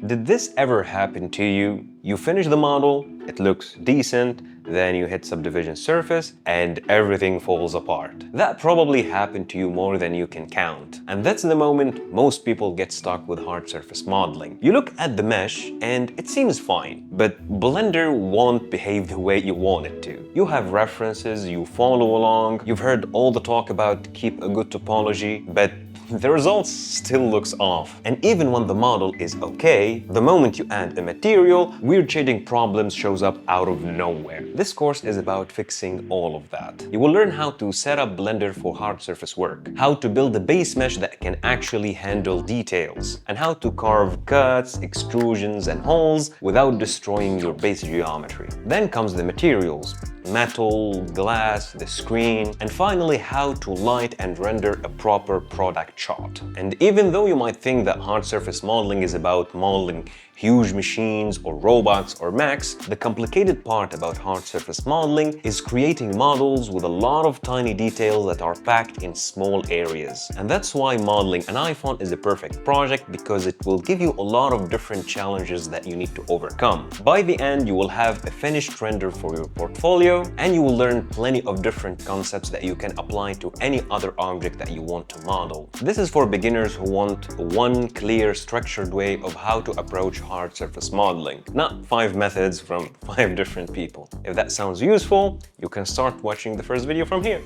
Did this ever happen to you? You finish the model, it looks decent, then you hit subdivision surface and everything falls apart. That probably happened to you more than you can count. And that's the moment most people get stuck with hard surface modeling. You look at the mesh and it seems fine, but Blender won't behave the way you want it to. You have references, you follow along, you've heard all the talk about keep a good topology, but the result still looks off. And even when the model is okay, the moment you add a material, weird shading problems shows up out of nowhere. This course is about fixing all of that. You will learn how to set up Blender for hard surface work, how to build a base mesh that can actually handle details, and how to carve cuts, extrusions, and holes without destroying your base geometry. Then comes the materials. Metal, glass, the screen, and finally how to light and render a proper product shot. And even though you might think that hard surface modeling is about modeling huge machines or robots or mechs, the complicated part about hard surface modeling is creating models with a lot of tiny details that are packed in small areas. And that's why modeling an iPhone is a perfect project, because it will give you a lot of different challenges that you need to overcome. By the end, you will have a finished render for your portfolio, and you will learn plenty of different concepts that you can apply to any other object that you want to model. This is for beginners who want one clear, structured way of how to approach hard surface modeling, not 5 methods from 5 different people. If that sounds useful, you can start watching the first video from here.